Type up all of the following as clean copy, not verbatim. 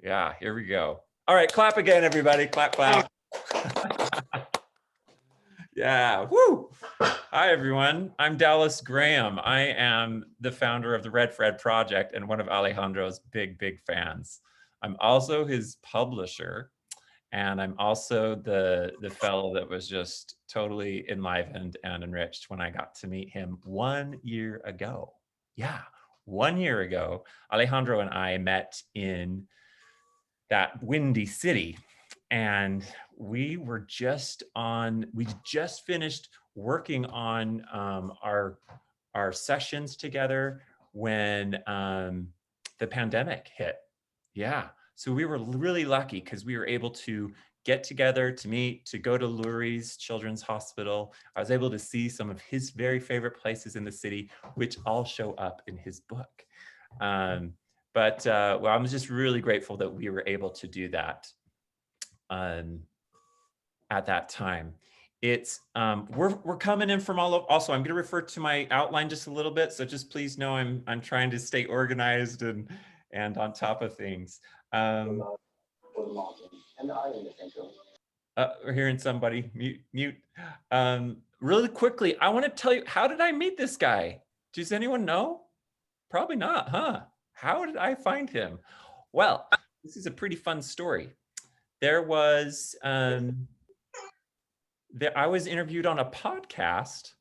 Yeah, here we go. All right, clap again, everybody. Clap, clap. Yeah, woo. Hi, everyone. I'm Dallas Graham. I am the founder of the Redfed project and one of Alejandro's big fans. I'm also his publisher, and I'm also the fellow that was just totally enlivened and enriched when I got to meet him 1 year ago. Yeah, 1 year ago, Alejandro and I met in that windy city, and we just finished working on our sessions together when the pandemic hit. Yeah, so we were really lucky because we were able to get together to meet, to go to Lurie's Children's Hospital. I was able to see some of his very favorite places in the city, which all show up in his book. Well, I'm just really grateful that we were able to do that at that time. It's we're coming in from all over. Also, I'm going to refer to my outline just a little bit, so just please know I'm trying to stay organized and on top of things. We're hearing somebody mute. Really quickly, I want to tell you, how did I meet this guy? Does anyone know? Probably not, huh? How did I find him? Well, this is a pretty fun story. There was, I was interviewed on a podcast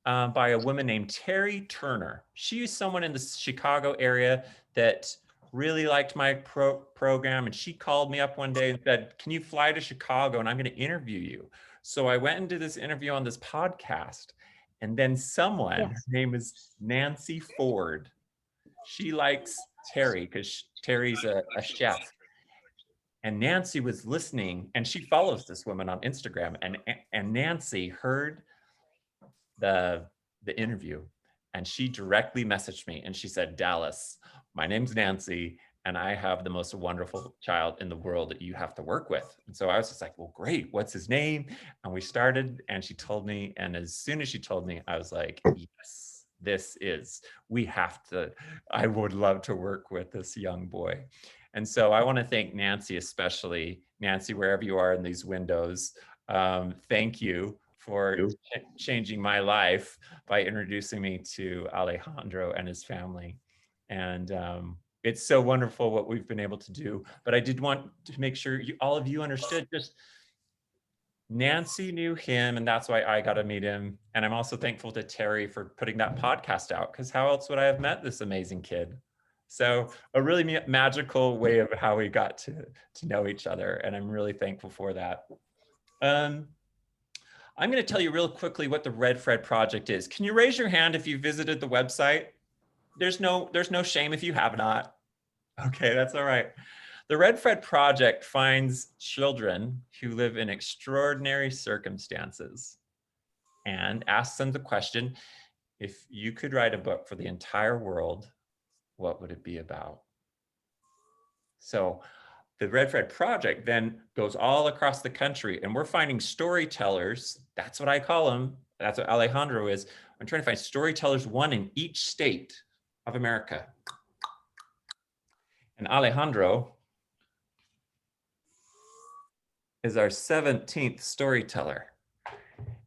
by a woman named Terry Turner. She is someone in the Chicago area that really liked my program, and she called me up one day and said, "Can you fly to Chicago and I'm going to interview you?" So I went and did this interview on this podcast, and then someone, her name is Nancy Ford. She likes Terry because Terry's a chef. And Nancy was listening, and she follows this woman on Instagram. And Nancy heard the interview, and she directly messaged me, and she said, "Dallas, my name's Nancy, and I have the most wonderful child in the world that you have to work with." And so I was just like, "Well, great. What's his name?" And we started, and she told me. And as soon as she told me, I was like, "Yes, I would love to work with this young boy." And so I want to thank Nancy, especially Nancy, wherever you are in these windows. Thank you for changing my life by introducing me to Alejandro and his family. And it's so wonderful what we've been able to do. But I did want to make sure all of you understood, just Nancy knew him, and that's why I got to meet him. And I'm also thankful to Terry for putting that podcast out, because how else would I have met this amazing kid? So a really magical way of how we got to know each other, and I'm really thankful for that. I'm going to tell you real quickly what the Redfed project is. Can you raise your hand if you visited the website? There's no shame if you have not. Okay, that's all right. The Redfed project finds children who live in extraordinary circumstances and asks them the question, if you could write a book for the entire world, what would it be about? So the Redfed project then goes all across the country, and we're finding storytellers. That's what I call them. That's what Alejandro is. I'm trying to find storytellers, one in each state of America. And Alejandro is our 17th storyteller,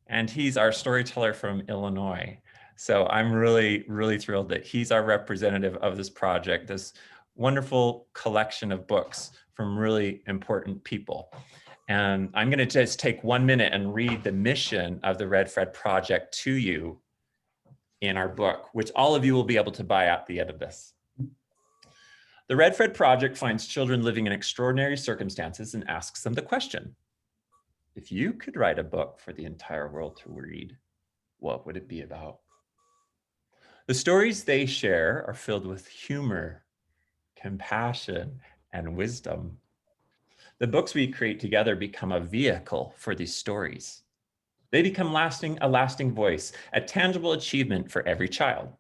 and he's our storyteller from Illinois. So I'm really thrilled that he's our representative of this project, this wonderful collection of books from really important people. And I'm going to just take 1 minute and read the mission of the Redfed project to you in our book, which all of you will be able to buy at the end of this. The Redfed project finds children living in extraordinary circumstances and asks them the question, if you could write a book for the entire world to read, what would it be about? The stories they share are filled with humor, compassion, and wisdom. The books we create together become a vehicle for these stories. They become a lasting voice, a tangible achievement for every child.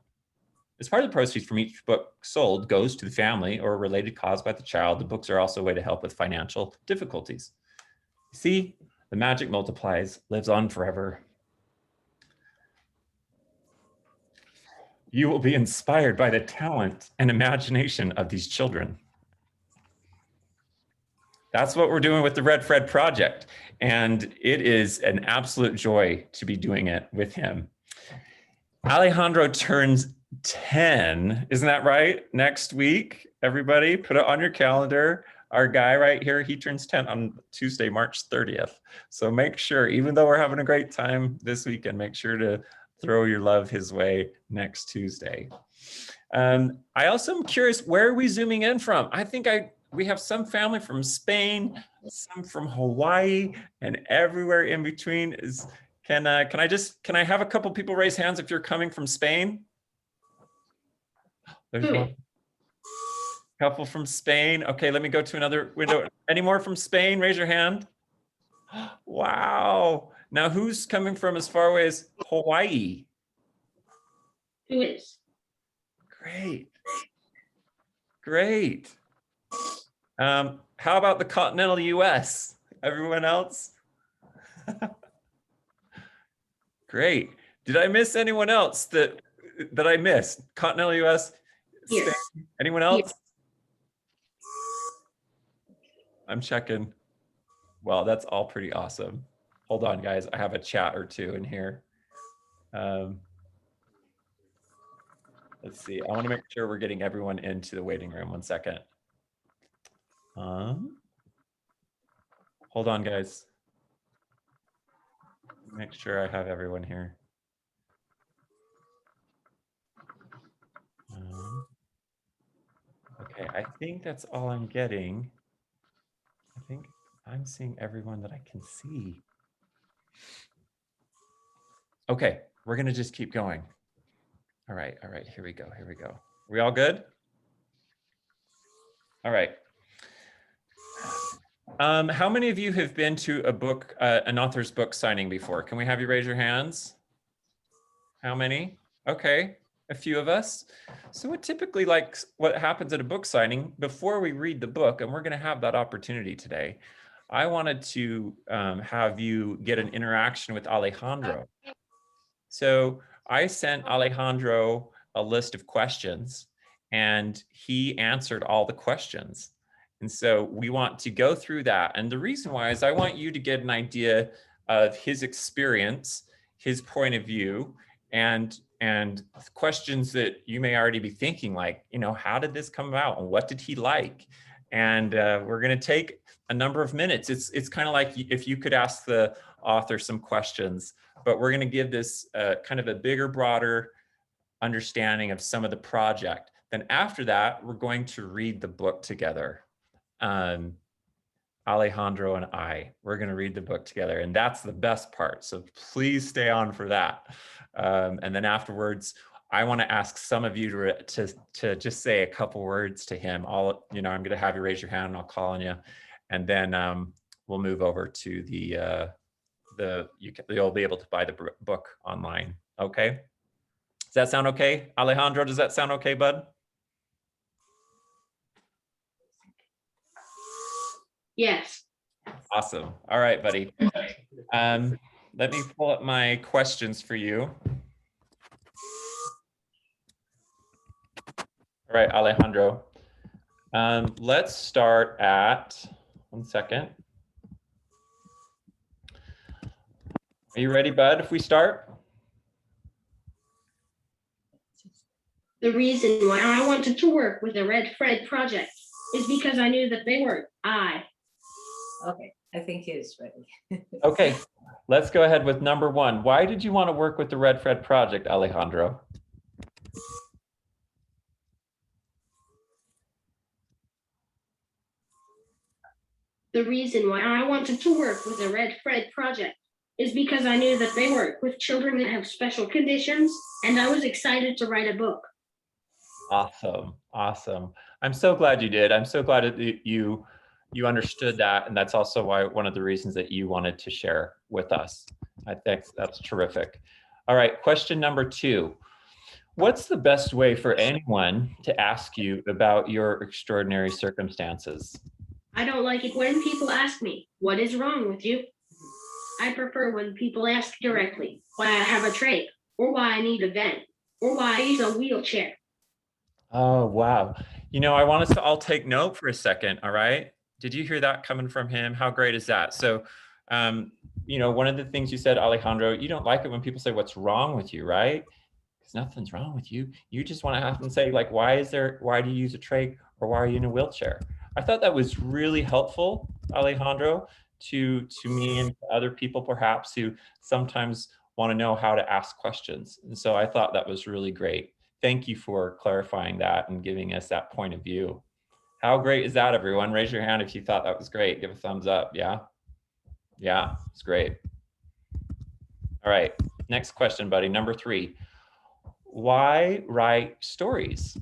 As part of the proceeds from each book sold goes to the family or a related cause by the child, the books are also a way to help with financial difficulties. See, the magic multiplies, lives on forever. You will be inspired by the talent and imagination of these children. That's what we're doing with the Redfed project. And it is an absolute joy to be doing it with him. Alejandro turns 10, isn't that right? Next week, everybody, put it on your calendar. Our guy right here, he turns 10 on Tuesday, March 30th. So make sure, even though we're having a great time this weekend, make sure to throw your love his way next Tuesday. I also am curious, where are we zooming in from? I think we have some family from Spain, some from Hawaii, and everywhere in between. Can I have a couple people raise hands if you're coming from Spain? There's one couple from Spain. Okay, let me go to another window. Any more from Spain? Raise your hand. Wow. Now who's coming from as far away as Hawaii? Who is? Great. Great. How about the continental US? Everyone else? Great. Did I miss anyone else that I missed? Continental US? Yes. Spain? Anyone else? Yes. I'm checking. Well, that's all pretty awesome. Hold on, guys. I have a chat or two in here. Let's see. I want to make sure we're getting everyone into the waiting room. 1 second. Hold on, guys. Make sure I have everyone here. Okay, I think that's all I'm getting. I think I'm seeing everyone that I can see. Okay, we're gonna just keep going. All right, here we go, here we go. We all good? All right. How many of you have been to a book, an author's book signing before? Can we have you raise your hands? How many? Okay, a few of us. So what happens at a book signing, before we read the book, and we're gonna have that opportunity today, I wanted to have you get an interaction with Alejandro. So I sent Alejandro a list of questions and he answered all the questions. And so we want to go through that. And the reason why is I want you to get an idea of his experience, his point of view, and questions that you may already be thinking, like, how did this come about and what did he like? And we're going to take a number of minutes. It's kind of like if you could ask the author some questions, but we're going to give this kind of a bigger, broader understanding of some of the project. Then after that, we're going to read the book together. Alejandro and we're going to read the book together, and that's the best part. So please stay on for that. And then afterwards, I want to ask some of you to just say a couple words to him. I'm going to have you raise your hand and I'll call on you. And then we'll move over to you'll be able to buy the book online. Okay. Does that sound okay? Alejandro, does that sound okay, bud? Yes. Awesome. All right, buddy. Let me pull up my questions for you. All right, Alejandro. Let's start at 1 second. Are you ready, bud, if we start? The reason why I wanted to work with the Redfed project is because I knew that they were Okay, I think he is ready. Okay, let's go ahead with number 1. Why did you want to work with the Redfed project, Alejandro? The reason why I wanted to work with the Redfed project is because I knew that they work with children that have special conditions, and I was excited to write a book. Awesome, awesome. I'm so glad you did. I'm so glad that you understood that, and that's also one of the reasons that you wanted to share with us. I think that's terrific. All right, question number 2. What's the best way for anyone to ask you about your extraordinary circumstances? I don't like it when people ask me, what is wrong with you? I prefer when people ask directly why I have a trach, or why I need a vent, or why I use a wheelchair. Oh, wow. I want us to all take note for a second, all right? Did you hear that coming from him? How great is that? So, you know, one of the things you said, Alejandro, you don't like it when people say, what's wrong with you, right? Because nothing's wrong with you. You just want to have them say, like, why do you use a trach, or why are you in a wheelchair? I thought that was really helpful, Alejandro, to me and to other people perhaps who sometimes want to know how to ask questions. And so I thought that was really great. Thank you for clarifying that and giving us that point of view. How great is that, everyone? Raise your hand if you thought that was great. Give a thumbs up. Yeah? Yeah, it's great. All right, next question, buddy. Number 3. Why write stories?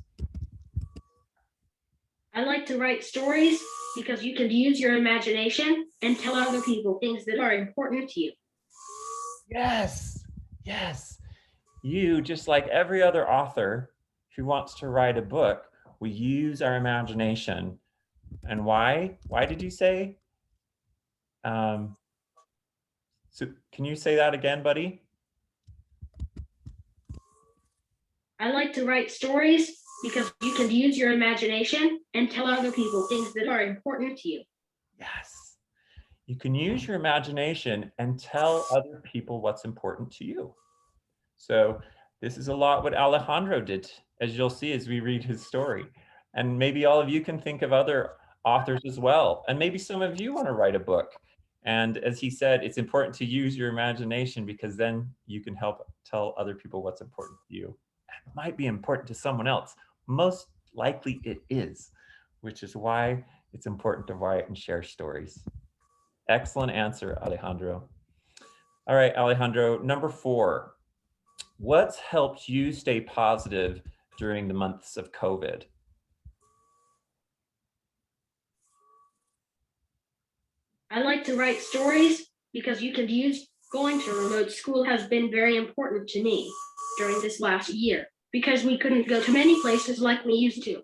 I like to write stories because you can use your imagination and tell other people things that are important to you. Yes, yes. You, just like every other author who wants to write a book, we use our imagination. And why? Why did you say? So can you say that again, buddy? I like to write stories because you can use your imagination and tell other people things that are important to you. Yes. You can use your imagination and tell other people what's important to you. So this is a lot what Alejandro did, as you'll see as we read his story. And maybe all of you can think of other authors as well. And maybe some of you want to write a book. And as he said, it's important to use your imagination because then you can help tell other people what's important to you. It might be important to someone else. Most likely it is, which is why it's important to write and share stories. Excellent answer, Alejandro. All right, Alejandro, number 4. What's helped you stay positive during the months of COVID? I like to write stories because you can use going to remote school has been very important to me during this last year because we couldn't go to many places like we used to.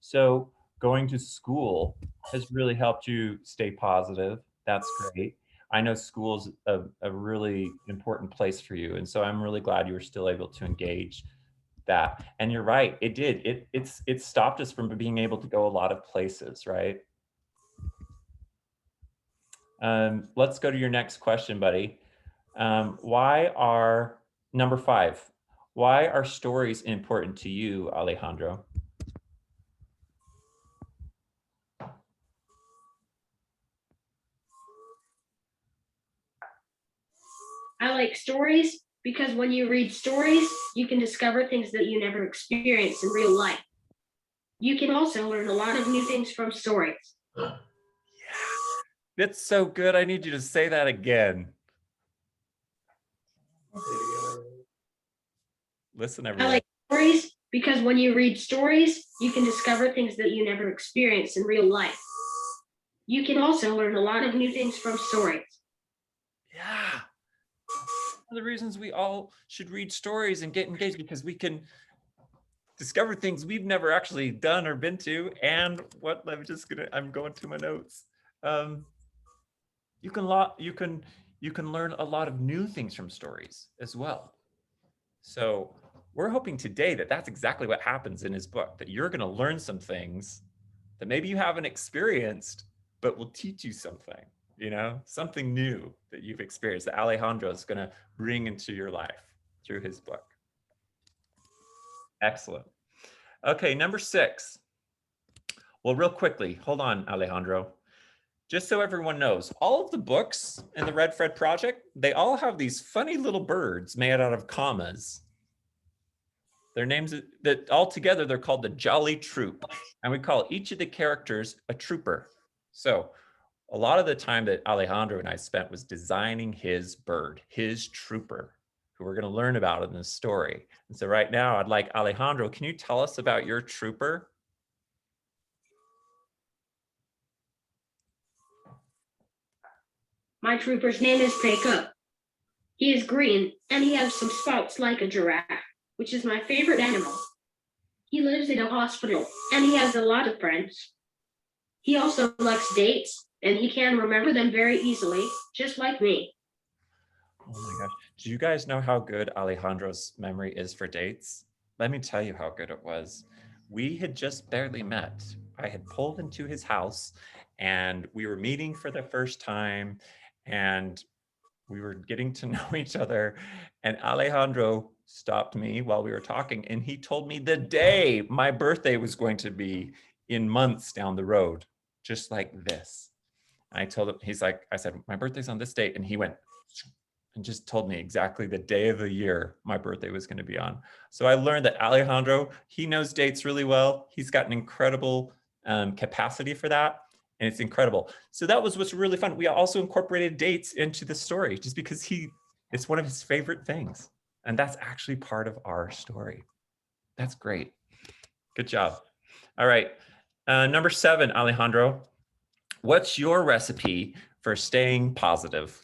So going to school has really helped you stay positive. That's great. I know school's a really important place for you. And so I'm really glad you were still able to engage that. And you're right, it did. It stopped us from being able to go a lot of places, right? Let's go to your next question, buddy. Number 5, why are stories important to you, Alejandro? I like stories because when you read stories, you can discover things that you never experienced in real life. You can also learn a lot of new things from stories. Yeah, that's so good. I need you to say that again. Listen, everyone. I like stories because when you read stories, you can discover things that you never experienced in real life. You can also learn a lot of new things from stories. Yeah. One of the reasons we all should read stories and get engaged because we can discover things we've never actually done or been to. And what I'm going to my notes. You can learn a lot of new things from stories as well. So we're hoping today that that's exactly what happens in his book, that you're going to learn some things that maybe you haven't experienced, but will teach you something, something new that you've experienced that Alejandro is going to bring into your life through his book. Excellent. Okay, number 6. Well, real quickly, hold on, Alejandro. Just so everyone knows, all of the books in the Redfed project, they all have these funny little birds made out of commas. Their names that all together they're called the Jolly Troop, and we call each of the characters a trooper. So a lot of the time that Alejandro and I spent was designing his bird, his trooper, who we're going to learn about in this story. And so right now I'd like Alejandro, can you tell us about your trooper? My trooper's name is Jacob. He is green and he has some spots like a giraffe, which is my favorite animal. He lives in a hospital and he has a lot of friends. He also likes dates and he can remember them very easily, just like me. Oh my gosh. Do you guys know how good Alejandro's memory is for dates? Let me tell you how good it was. We had just barely met I had pulled into his house and we were meeting for the first time and we were getting to know each other. And Alejandro stopped me while we were talking and he told me the day my birthday was going to be in months down the road, just like this. And I told him, I said, my birthday's on this date. And he went and just told me exactly the day of the year my birthday was going to be on. So I learned that Alejandro, he knows dates really well. He's got an incredible capacity for that. And it's incredible. So that was what's really fun. We also incorporated dates into the story just because it's one of his favorite things. And that's actually part of our story. That's great. Good job. All right. Number 7, Alejandro, what's your recipe for staying positive?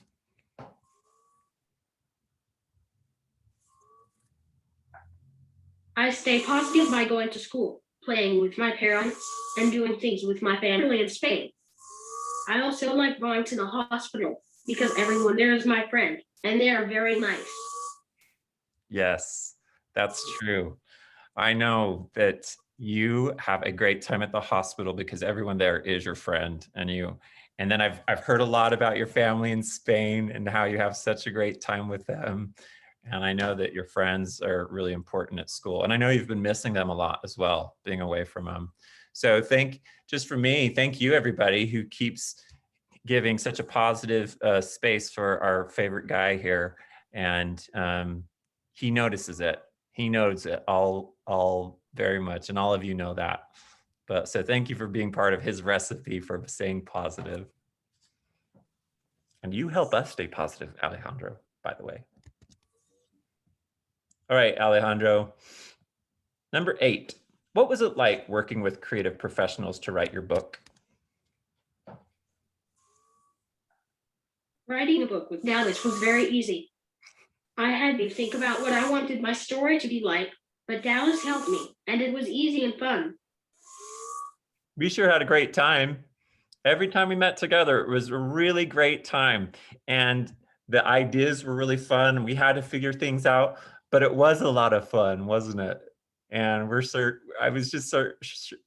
I stay positive by going to school, playing with my parents, and doing things with my family in Spain. I also like going to the hospital because everyone there is my friend, and they are very nice. Yes, that's true. I know that you have a great time at the hospital because everyone there is your friend and then I've heard a lot about your family in Spain and how you have such a great time with them. And I know that your friends are really important at school. And I know you've been missing them a lot as well, being away from them. So just for me, thank you everybody who keeps giving such a positive space for our favorite guy here. And he notices it. He knows it all very much. And all of you know that. But so thank you for being part of his recipe for staying positive. And you help us stay positive, Alejandro, by the way. All right, Alejandro. Number 8, what was it like working with creative professionals to write your book? Writing a book with Dallas was very easy. I had to think about what I wanted my story to be like, but Dallas helped me, and it was easy and fun. We sure had a great time. Every time we met together, it was a really great time. And the ideas were really fun. We had to figure things out, but it was a lot of fun, wasn't it? And I was just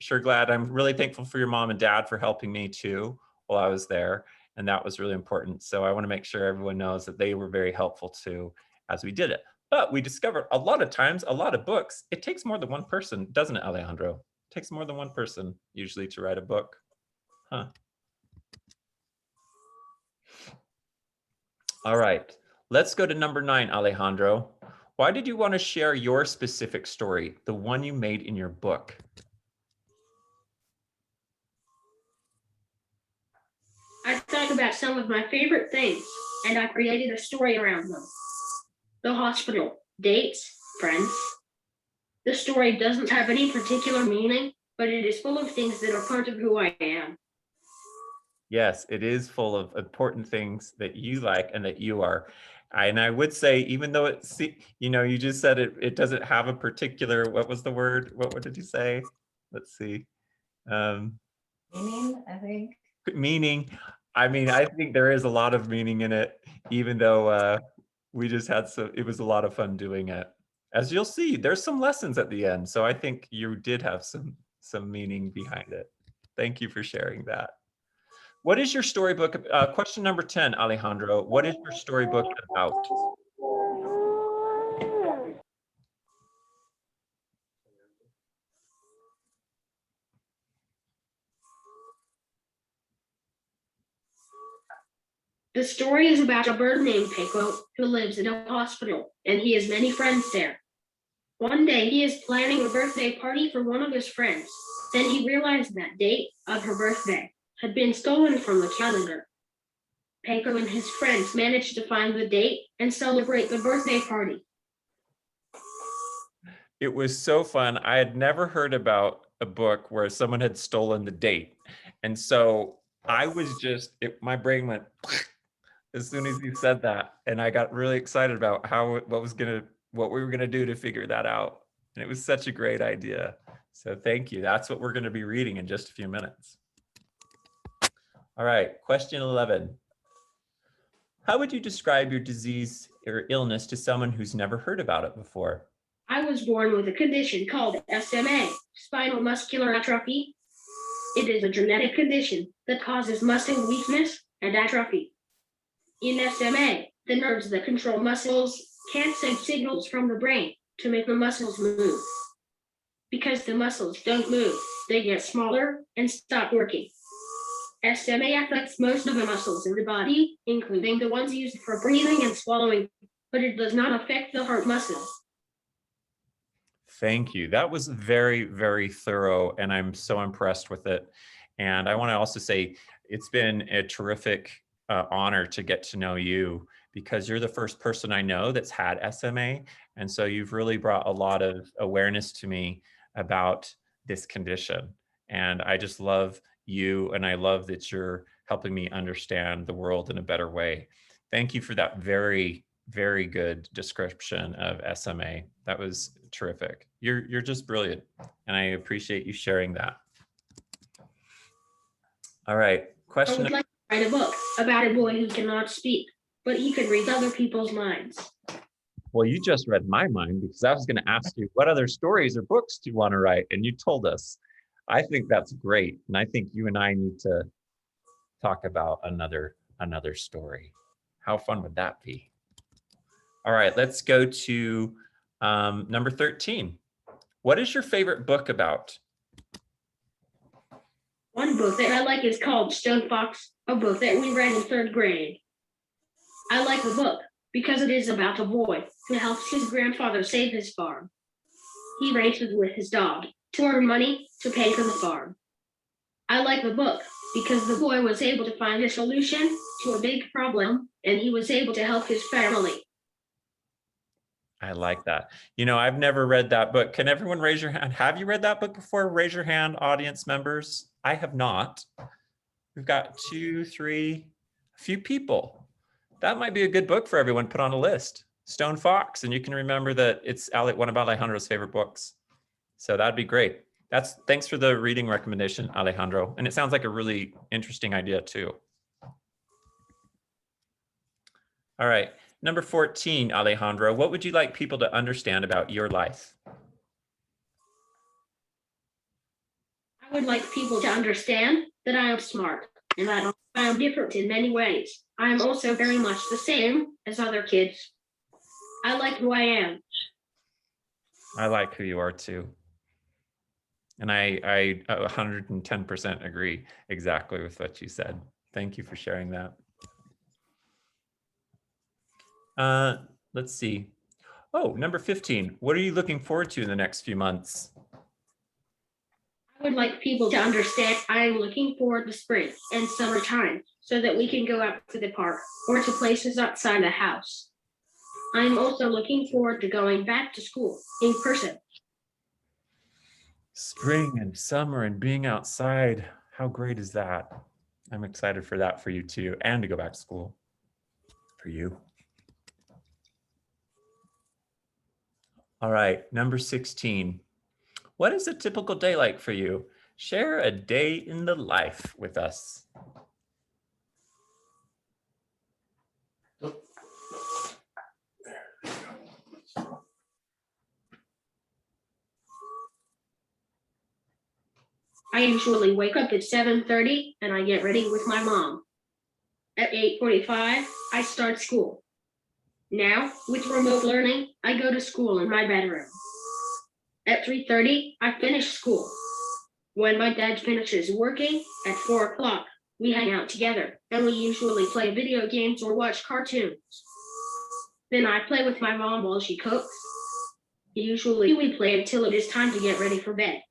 sure glad. I'm really thankful for your mom and dad for helping me too while I was there. And that was really important. So I want to make sure everyone knows that they were very helpful too as we did it. But we discovered a lot of times, a lot of books, it takes more than one person, doesn't it, Alejandro? It takes more than one person usually to write a book. Huh. All right, let's go to number 9, Alejandro. Why did you want to share your specific story, the one you made in your book? I thought about some of my favorite things, and I created a story around them. The hospital, dates, friends. The story doesn't have any particular meaning, but it is full of things that are part of who I am. Yes, it is full of important things that you like and that you are. And I would say, even though you just said it doesn't have a particular, what was the word? What did you say? Let's see. Meaning, I think. Meaning. I mean, I think there is a lot of meaning in it, even though we just it was a lot of fun doing it. As you'll see, there's some lessons at the end. So I think you did have some meaning behind it. Thank you for sharing that. What is your storybook? Question number 10, Alejandro. What is your storybook about? The story is about a bird named Paco who lives in a hospital, and he has many friends there. One day, he is planning a birthday party for one of his friends. Then he realized that date of her birthday had been stolen from the calendar. Paco and his friends managed to find the date and celebrate the birthday party. It was so fun. I had never heard about a book where someone had stolen the date. And so I was my brain went as soon as you said that. And I got really excited about what we were gonna do to figure that out. And it was such a great idea. So thank you. That's what we're gonna be reading in just a few minutes. All right, question 11. How would you describe your disease or illness to someone who's never heard about it before? I was born with a condition called SMA, spinal muscular atrophy. It is a genetic condition that causes muscle weakness and atrophy. In SMA, the nerves that control muscles can't send signals from the brain to make the muscles move. Because the muscles don't move, they get smaller and stop working. SMA affects most of the muscles in the body, including the ones used for breathing and swallowing, but it does not affect the heart muscle. Thank you. That was very, very thorough, and I'm so impressed with it. And I want to also say it's been a terrific honor to get to know you, because you're the first person I know that's had SMA. And so you've really brought a lot of awareness to me about this condition. And I just love you, and I love that you're helping me understand the world in a better way. Thank you for that very, very good description of SMA. That was terrific. You're just brilliant, and I appreciate you sharing that. All right, I question. would like to write a book about a boy who cannot speak, but he can read other people's minds. Well, you just read my mind, because I was going to ask you what other stories or books do you want to write, and you told us. I think that's great, and I think you and I need to talk about another story. How fun would that be? All right, let's go to number 13. What is your favorite book about? One book that I like is called Stone Fox, a book that we read in 3rd grade. I like the book because it is about a boy who helps his grandfather save his farm. He races with his dog to earn money to pay for the farm. I like the book because the boy was able to find a solution to a big problem, and he was able to help his family. I like that. You know, I've never read that book. Can everyone raise your hand? Have you read that book before? Raise your hand, audience members. I have not. We've got 2, 3, a few people. That might be a good book for everyone. Put on a list. Stone Fox, and you can remember that it's one of Alejandro's favorite books. So that'd be great. Thanks for the reading recommendation, Alejandro. And it sounds like a really interesting idea too. All right, number 14, Alejandro, what would you like people to understand about your life? I would like people to understand that I am smart and that I am different in many ways. I am also very much the same as other kids. I like who I am. I like who you are too. And I 110% agree exactly with what you said. Thank you for sharing that. Let's see. Oh, number 15. What are you looking forward to in the next few months? I would like people to understand I am looking forward to spring and summertime so that we can go out to the park or to places outside the house. I am also looking forward to going back to school in person. Spring and summer and being outside. How great is that? I'm excited for that for you too, and to go back to school for you. All right, number 16. What is a typical day like for you? Share a day in the life with us. I usually wake up at 7:30 and I get ready with my mom. At 8:45, I start school. Now, with remote learning, I go to school in my bedroom. At 3:30, I finish school. When my dad finishes working, at 4 o'clock, we hang out together, and we usually play video games or watch cartoons. Then I play with my mom while she cooks. Usually we play until it is time to get ready for bed.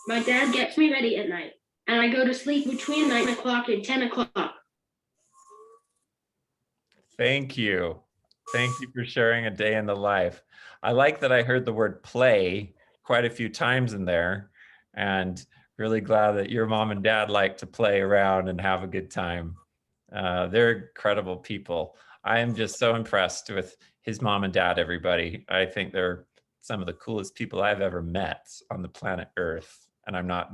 My dad gets me ready at night, and I go to sleep between 9 o'clock and 10 o'clock. Thank you. Thank you for sharing a day in the life. I like that I heard the word play quite a few times in there, and really glad that your mom and dad like to play around and have a good time. They're incredible people. I am just so impressed with his mom and dad, everybody. I think they're some of the coolest people I've ever met on the planet Earth. And I'm not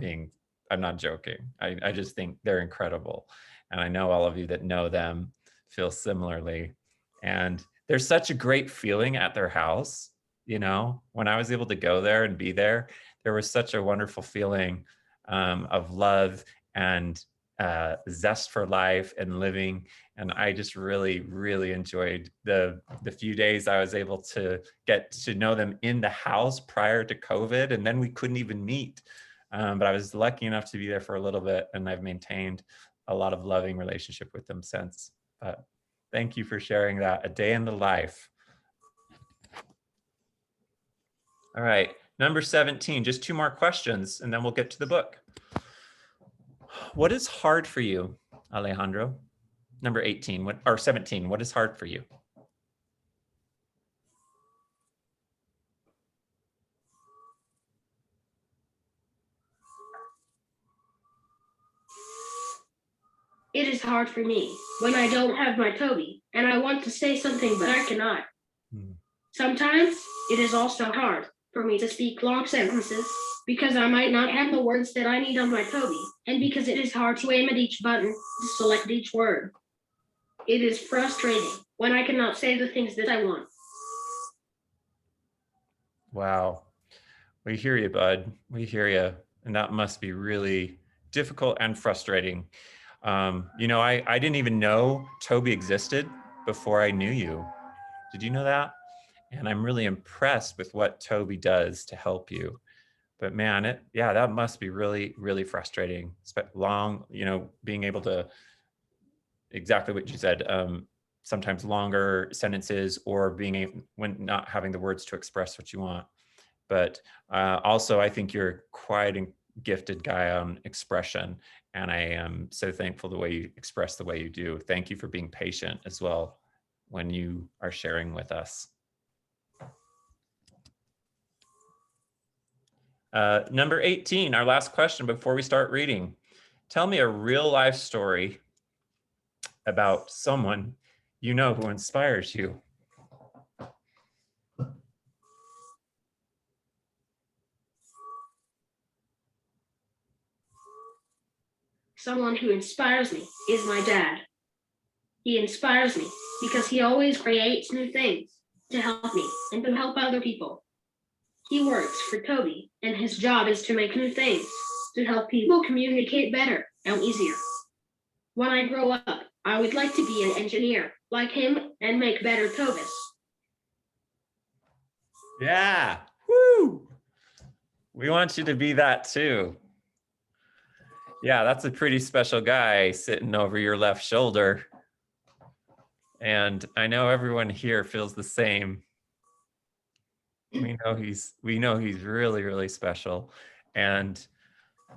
joking. I just think they're incredible. And I know all of you that know them feel similarly. And there's such a great feeling at their house. You know, when I was able to go there and be there, there was such a wonderful feeling of love and zest for life and living. And I just really, really enjoyed the few days I was able to get to know them in the house prior to COVID, and then we couldn't even meet. But I was lucky enough to be there for a little bit, and I've maintained a lot of loving relationship with them since. But thank you for sharing that. A day in the life. All right, number 17, just 2 more questions, and then we'll get to the book. What is hard for you, Alejandro? Number 18, or 17, what is hard for you? It is hard for me when I don't have my Toby and I want to say something, but I cannot. Sometimes it is also hard for me to speak long sentences because I might not have the words that I need on my Toby, and because it is hard to aim at each button to select each word. It is frustrating when I cannot say the things that I want. Wow. We hear you, bud. We hear you. And that must be really difficult and frustrating. You know, I didn't even know Toby existed before I knew you. Did you know that? And I'm really impressed with what Toby does to help you. But man, yeah, that must be really, really frustrating. Long, you know, being able to, exactly what you said, sometimes longer sentences, or when not having the words to express what you want. But also, I think you're quite a gifted guy on expression, and I am so thankful the way you express the way you do. Thank you for being patient as well when you are sharing with us. Number 18, our last question before we start reading. Tell me a real life story about someone you know who inspires you. Someone who inspires me is my dad. He inspires me because he always creates new things to help me and to help other people. He works for Toby, and his job is to make new things to help people communicate better and easier. When I grow up, I would like to be an engineer like him and make better Tobis. Yeah, woo! We want you to be that too. Yeah, that's a pretty special guy sitting over your left shoulder. And I know everyone here feels the same. We know he's really, really special. And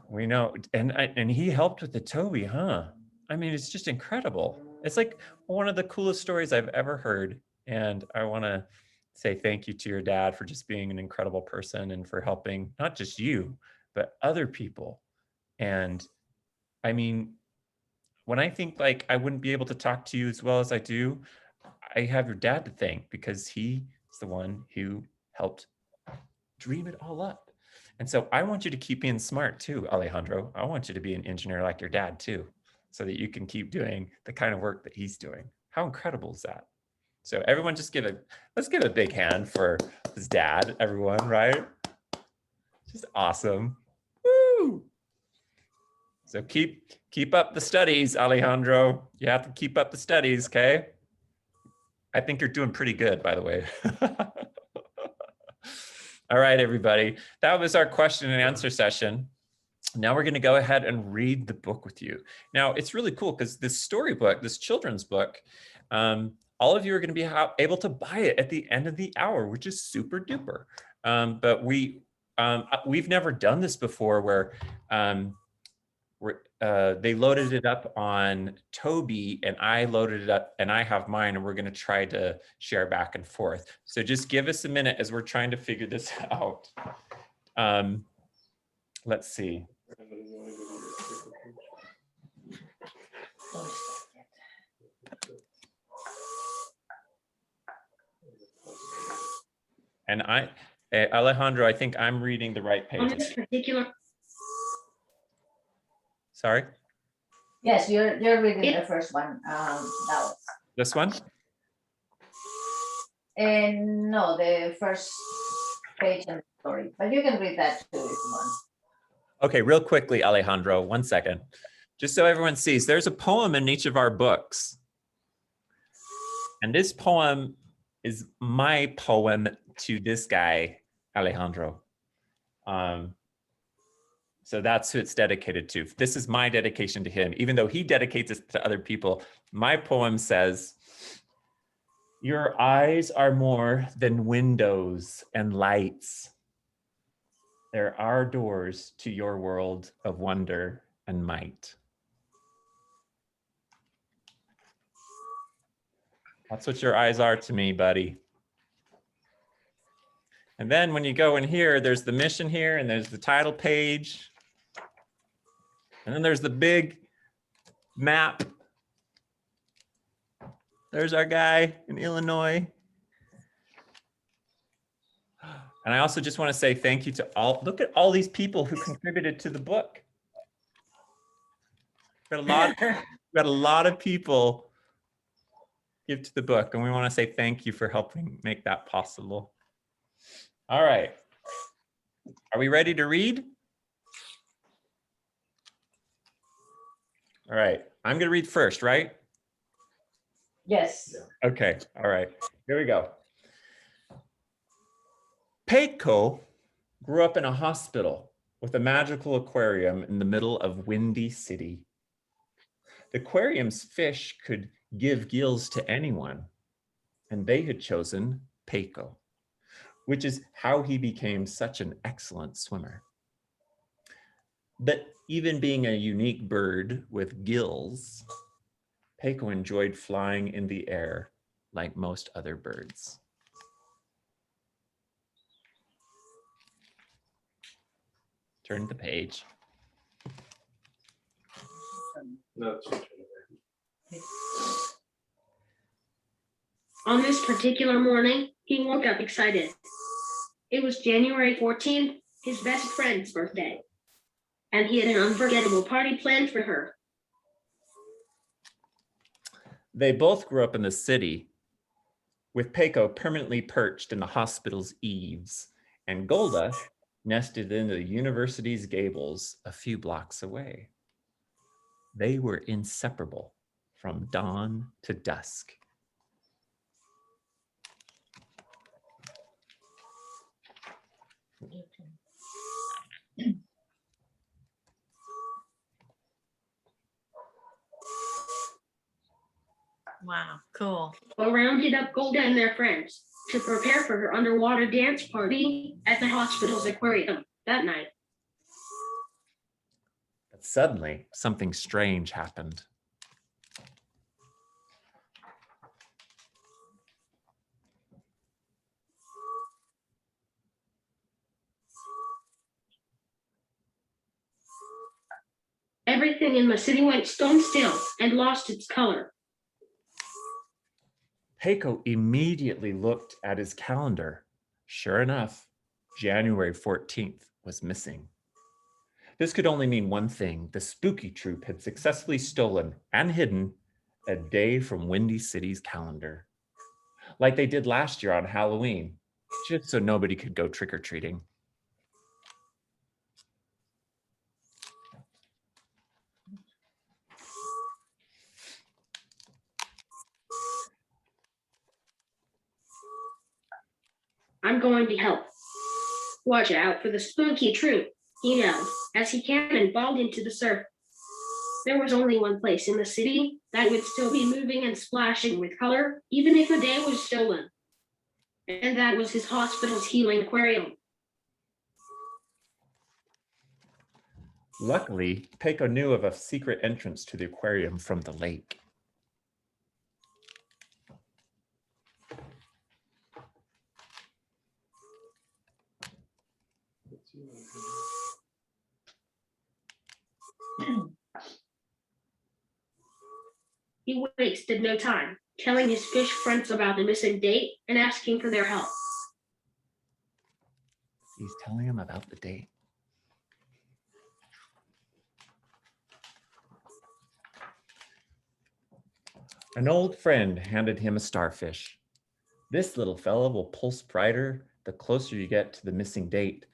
we know, and he helped with the Toby, huh? I mean, it's just incredible. It's like one of the coolest stories I've ever heard. And I want to say thank you to your dad for just being an incredible person and for helping not just you, but other people. And I mean, when I think like I wouldn't be able to talk to you as well as I do, I have your dad to thank, because he is the one who helped dream it all up. And so I want you to keep being smart too, Alejandro. I want you to be an engineer like your dad too, so that you can keep doing the kind of work that he's doing. How incredible is that? So everyone just let's give a big hand for his dad, everyone, right? Just awesome. Woo! So keep up the studies, Alejandro. You have to keep up the studies, okay? I think you're doing pretty good, by the way. All right, everybody. That was our question and answer session. Now we're going to go ahead and read the book with you. Now, it's really cool because this storybook, this children's book, all of you are going to be able to buy it at the end of the hour, which is super duper. But we've never done this before, where they loaded it up on Toby and I loaded it up and I have mine, and we're going to try to share back and forth. So just give us a minute as we're trying to figure this out. Let's see. And Alejandro, I think I'm reading the right On pages. this particular, Sorry? Yes, you're reading the first one. That was. This one? And no, the first page in the story, but you can read that too if you want. Okay, real quickly, Alejandro, 1 second. Just so everyone sees, there's a poem in each of our books. And this poem is my poem to this guy, Alejandro. So that's who it's dedicated to. This is my dedication to him. Even though he dedicates it to other people, my poem says, "Your eyes are more than windows and lights. There are doors to your world of wonder and might." That's what your eyes are to me, buddy. And then when you go in here, there's the mission here, and there's the title page. And then there's the big map. There's our guy in Illinois. And I also just want to say thank you to all, look at all these people who contributed to the book. We've got a lot of people give to the book, and we want to say thank you for helping make that possible. All right. Are we ready to read? All right. I'm going to read first, right? Yes. Okay. All right. Here we go. Peiko grew up in a hospital with a magical aquarium in the middle of Windy City. The aquarium's fish could give gills to anyone, and they had chosen Peiko, which is how he became such an excellent swimmer. But even being a unique bird with gills, Peiko enjoyed flying in the air like most other birds. Turn the page. No, it's On this particular morning, he woke up excited. It was January 14th, his best friend's birthday, and he had an unforgettable party planned for her. They both grew up in the city, with Peiko permanently perched in the hospital's eaves, and Golda nested in the university's gables a few blocks away. They were inseparable from dawn to dusk. Wow, cool. Well, rounded up Golda and their friends to prepare for her underwater dance party at the hospital's aquarium that night. But suddenly, something strange happened. Everything in the city went stone still and lost its color. Peiko immediately looked at his calendar. Sure enough, January 14th was missing. This could only mean one thing. The spooky troupe had successfully stolen and hidden a day from Windy City's calendar, like they did last year on Halloween, just so nobody could go trick-or-treating. I'm going to help. Watch out for the spooky troupe, he yelled as he cannonballed into the surf. There was only one place in the city that would still be moving and splashing with color, even if a day was stolen. And that was his hospital's healing aquarium. Luckily, Peiko knew of a secret entrance to the aquarium from the lake. He wasted no time, telling his fish friends about the missing date and asking for their help. He's telling him about the date. An old friend handed him a starfish. This little fella will pulse brighter the closer you get to the missing date.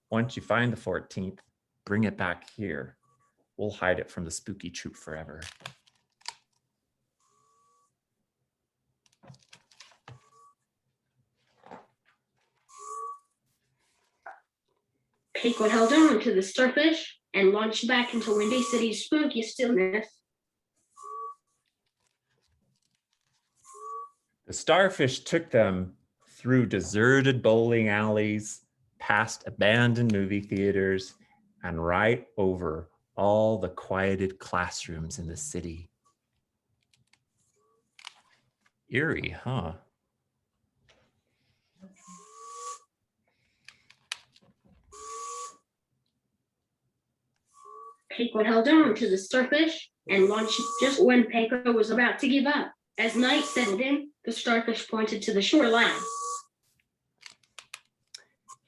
Once you find the 14th, bring it back here. We'll hide it from the spooky troop forever. Keiko held on to the starfish and launched back into Windy City's spooky stillness. The starfish took them through deserted bowling alleys, past abandoned movie theaters, and right over all the quieted classrooms in the city. Eerie, huh? Keiko held on to the starfish and launched just when Keiko was about to give up. As night settled in, the starfish pointed to the shoreline.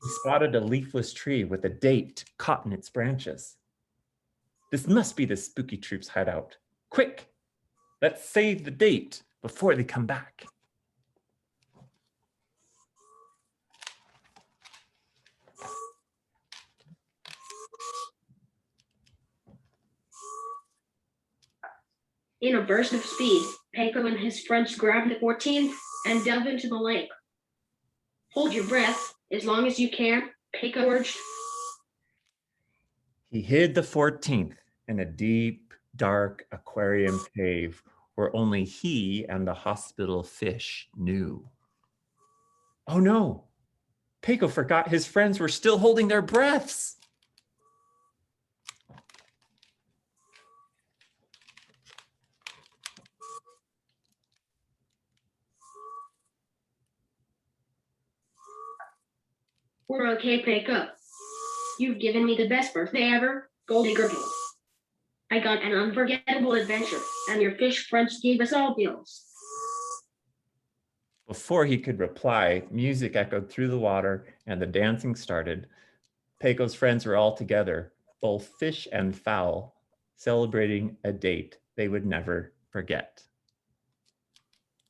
He spotted a leafless tree with a date caught in its branches. This must be the spooky troop's hideout. Quick, let's save the date before they come back. In a burst of speed, Keiko and his friends grabbed the 14th and dove into the lake. Hold your breath as long as you can, Keiko urged. He hid the 14th in a deep, dark aquarium cave where only he and the hospital fish knew. Oh no, Keiko forgot his friends were still holding their breaths. We're okay, Keiko. You've given me the best birthday ever, Gold Digger Bill. I got an unforgettable adventure, and your fish friends gave us all bills. Before he could reply, music echoed through the water and the dancing started. Keiko's friends were all together, both fish and fowl, celebrating a date they would never forget.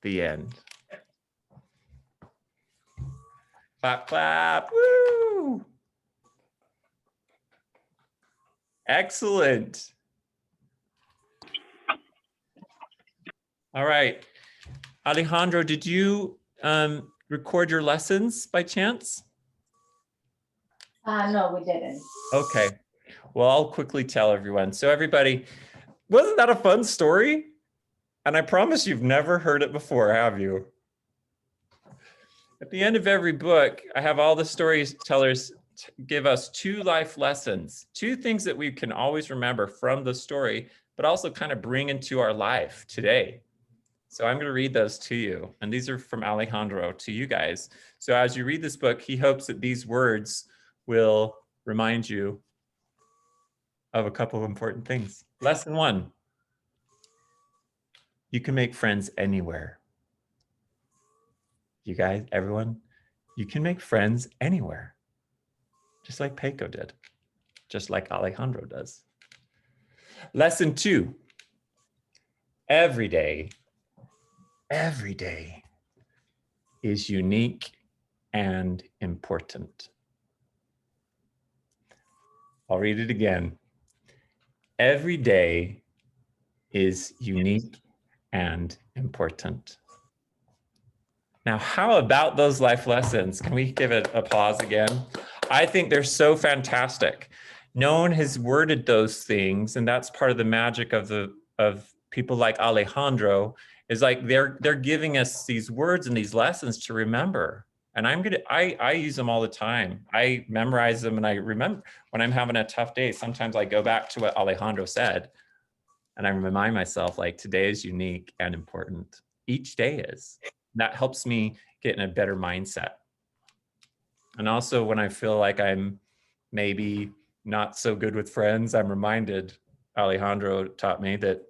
The end. Clap, clap, woo! Excellent. All right. Alejandro, did you record your lessons by chance? No, we didn't. Okay. Well, I'll quickly tell everyone. So everybody, wasn't that a fun story? And I promise you've never heard it before, have you? At the end of every book, I have all the storytellers give us 2 life lessons, 2 things that we can always remember from the story, but also kind of bring into our life today. So I'm going to read those to you. And these are from Alejandro to you guys. So as you read this book, he hopes that these words will remind you of a couple of important things. Lesson 1, you can make friends anywhere. You guys, everyone, you can make friends anywhere. Just like Keiko did, just like Alejandro does. Lesson 2, every day is unique and important. I'll read it again. Every day is unique and important. Now, how about those life lessons? Can we give it applause again? I think they're so fantastic. No one has worded those things, and that's part of the magic of people like Alejandro, is like they're giving us these words and these lessons to remember. And I use them all the time. I memorize them, and I remember when I'm having a tough day, sometimes I go back to what Alejandro said, and I remind myself, like, today is unique and important. Each day is. That helps me get in a better mindset. And also when I feel like I'm maybe not so good with friends, I'm reminded, Alejandro taught me that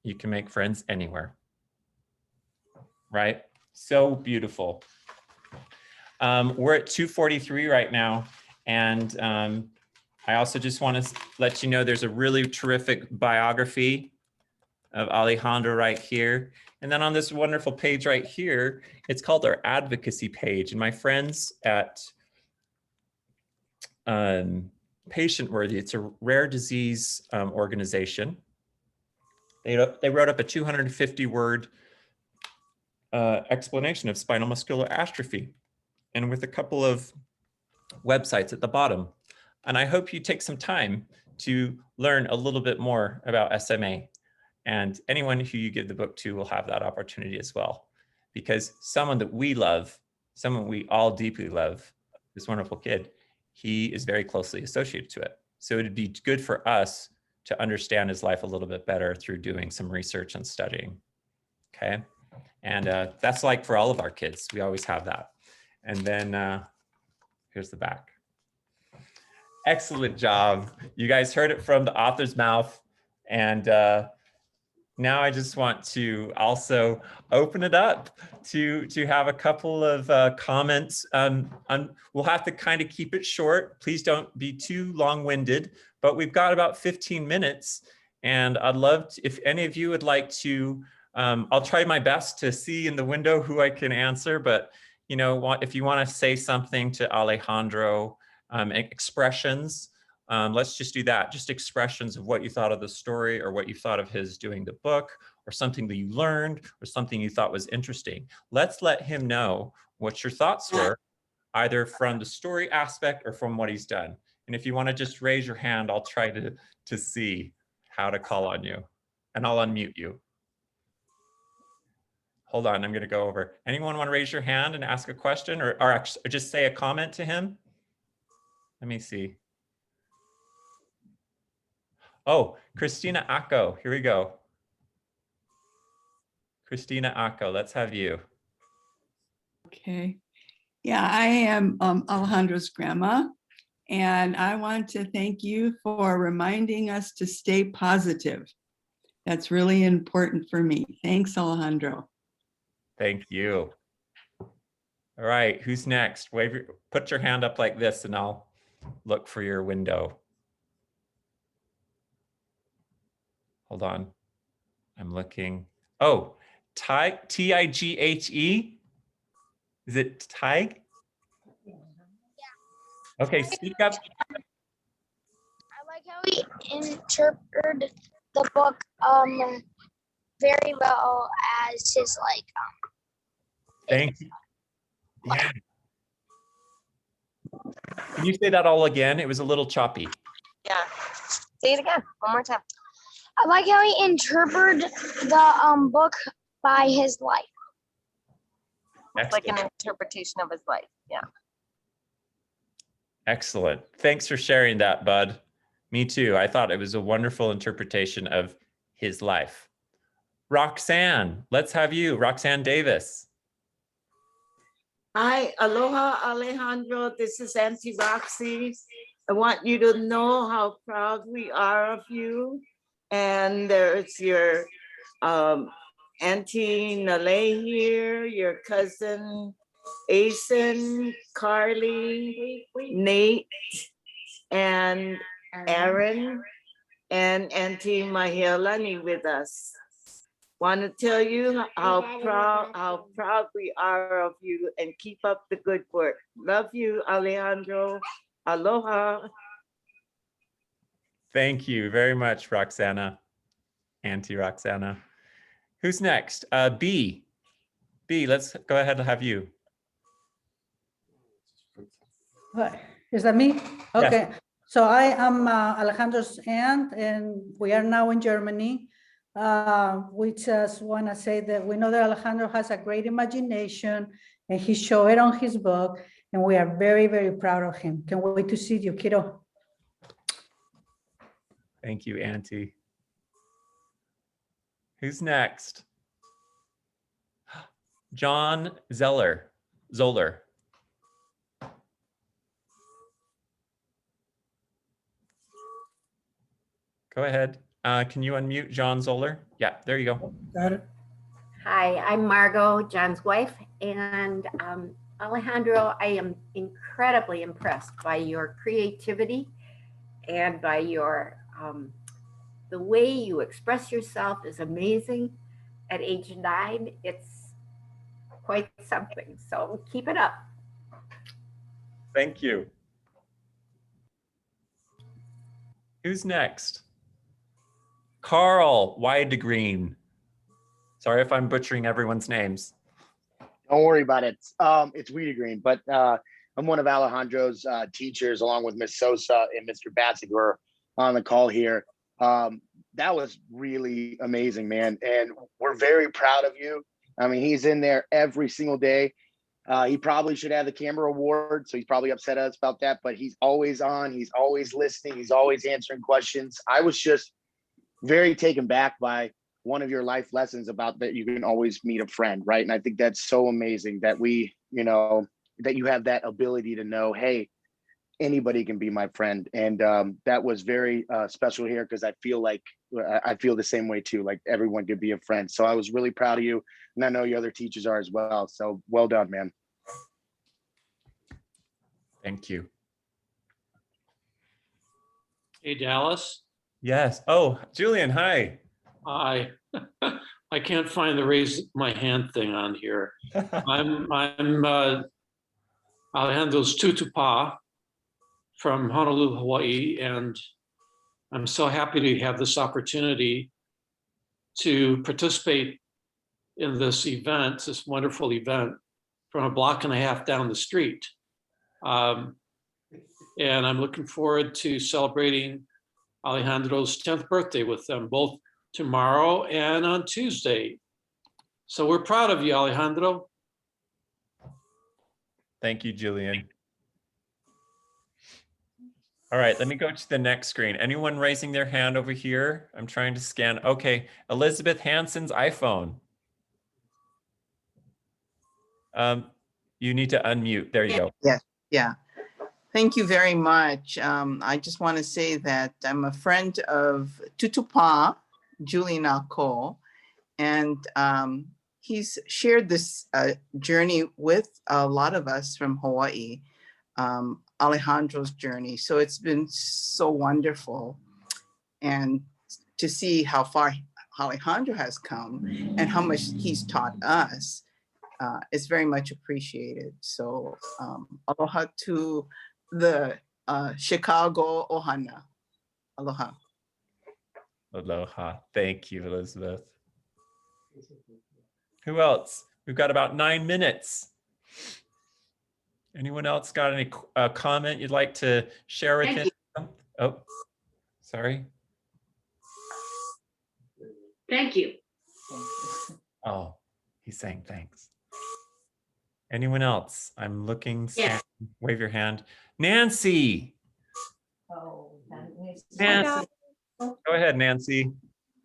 you can make friends anywhere, right? So beautiful. We're at 2:43 right now. And I also just want to let you know there's a really terrific biography of Alejandro right here. And then on this wonderful page right here, it's called our advocacy page. And my friends at Patient Worthy. It's a rare disease organization. They wrote up a 250-word explanation of spinal muscular atrophy, and with a couple of websites at the bottom. And I hope you take some time to learn a little bit more about SMA. And anyone who you give the book to will have that opportunity as well. Because someone that we love, someone we all deeply love, this wonderful kid, he is very closely associated to it. So it'd be good for us to understand his life a little bit better through doing some research and studying. Okay. And that's like for all of our kids, we always have that. And then here's the back. Excellent job. You guys heard it from the author's mouth. And now I just want to also open it up to have a couple of comments. We'll have to kind of keep it short. Please don't be too long-winded, but we've got about 15 minutes. And I'd love to, if any of you would like to, I'll try my best to see in the window who I can answer, but you know, if you want to say something to Alejandro, expressions, let's just do that. Just expressions of what you thought of the story or what you thought of his doing the book or something that you learned or something you thought was interesting. Let's let him know what your thoughts were, either from the story aspect or from what he's done. And if you want to just raise your hand, I'll try to see how to call on you, and I'll unmute you. Hold on, I'm going to go over. Anyone want to raise your hand and ask a question or just say a comment to him? Let me see. Oh, Christina Ako, here we go. Christina Ako, let's have you. Okay. Yeah, I am Alejandro's grandma, and I want to thank you for reminding us to stay positive. That's really important for me. Thanks, Alejandro. Thank you. All right, who's next? Put your hand up like this and I'll look for your window. Hold on, I'm looking. Oh, T-I-G-H-E? Is it Tig? Yeah. Okay, speak up. I like how he interpreted the book very well as his Thank you. Yeah. Can you say that all again? It was a little choppy. Yeah. Say it again one more time. I like how he interpreted the book by his life. Excellent. Like an interpretation of his life. Yeah. Excellent. Thanks for sharing that, bud. Me too. I thought it was a wonderful interpretation of his life. Roxanne, let's have you. Roxanne Davis. Hi, aloha, Alejandro. This is Auntie Roxy. I want you to know how proud we are of you. And there's your Auntie Nale here, your cousin Asen, Carly, Nate, and Aaron, and Auntie Mahialani with us. Want to tell you how proud we are of you, and keep up the good work. Love you, Alejandro. Aloha. Thank you very much, Roxana. Auntie Roxana. Who's next? B. B, let's go ahead and have you. What? Is that me? Okay. Yes. So I am Alejandro's aunt, and we are now in Germany. We just want to say that we know that Alejandro has a great imagination, and he showed it on his book, and we are very, very proud of him. Can't wait to see you, kiddo. Thank you, Auntie. Who's next? John Zoller. Go ahead. Can you unmute John Zoller? Yeah, there you go. Got it. Hi, I'm Margot, John's wife, and Alejandro, I am incredibly impressed by your creativity and by your the way you express yourself is amazing. At age 9, it's quite something. So keep it up. Thank you. Who's next? Carl Weidegreen. Sorry if I'm butchering everyone's names. Don't worry about it. It's Wiedegreen, but I'm one of Alejandro's teachers, along with Miss Sosa and Mr. Bassett, who are on the call here. That was really amazing, man. And we're very proud of you. I mean, he's in there every single day. He probably should have the camera award, so he's probably upset at us about that, but he's always on. He's always listening. He's always answering questions. I was just very taken back by one of your life lessons about that you can always meet a friend, right? And I think that's so amazing that we, you know, that you have that ability to know, hey, anybody can be my friend. And that was very special here, because I feel the same way too, like everyone could be a friend. So I was really proud of you, and I know your other teachers are as well. So well done, man. Thank you. Hey, Dallas. Yes. Oh, Julian, hi. I can't find the raise my hand thing on here. I'm Alejandro's tutupa from Honolulu, Hawaii, and I'm so happy to have this opportunity to participate in this event, this wonderful event, from a block and a half down the street. And I'm looking forward to celebrating Alejandro's 10th birthday with them, both tomorrow and on Tuesday. So we're proud of you, Alejandro. Thank you, Julian. All right, let me go to the next screen. Anyone raising their hand over here? I'm trying to scan. Okay, Elizabeth Hansen's iPhone. You need to unmute. There you go. Yeah. Thank you very much. I just want to say that I'm a friend of Tutupa, Julian Ako, and he's shared this journey with a lot of us from Hawaii, Alejandro's journey. So it's been so wonderful, and to see how far Alejandro has come and how much he's taught us is very much appreciated. So aloha to the Chicago Ohana. Aloha. Aloha. Thank you, Elizabeth. Who else? We've got about 9 minutes. Anyone else got any comment you'd like to share with him? Oh, sorry. Thank you. Oh, he's saying thanks. Anyone else? I'm looking. Yeah. Wave your hand. Nancy. Oh, Nancy. Go ahead, Nancy.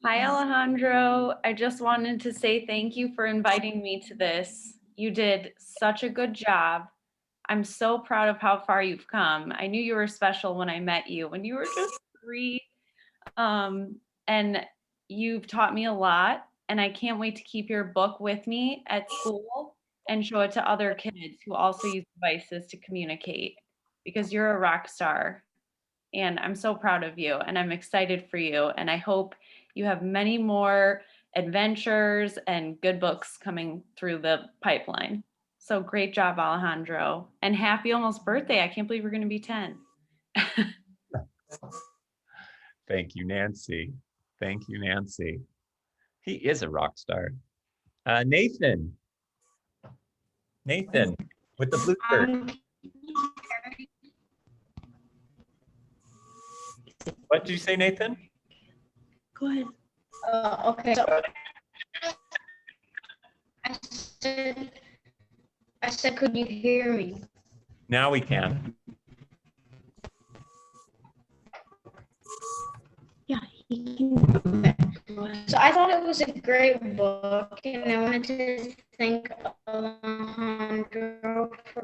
Hi, Alejandro. I just wanted to say thank you for inviting me to this. You did such a good job. I'm so proud of how far you've come. I knew you were special when I met you, when you were just 3. And you've taught me a lot, and I can't wait to keep your book with me at school and show it to other kids who also use devices to communicate, because you're a rock star. And I'm so proud of you, and I'm excited for you. And I hope you have many more adventures and good books coming through the pipeline. So great job, Alejandro. And happy almost birthday. I can't believe we're going to be 10. Thank you, Nancy. Thank you, Nancy. He is a rock star. Nathan. Nathan with the blue shirt. What did you say, Nathan? Go ahead. Okay. So, I said, could you hear me? Now we can. Yeah, he can. So I thought it was a great book, and I wanted to thank Alejandro for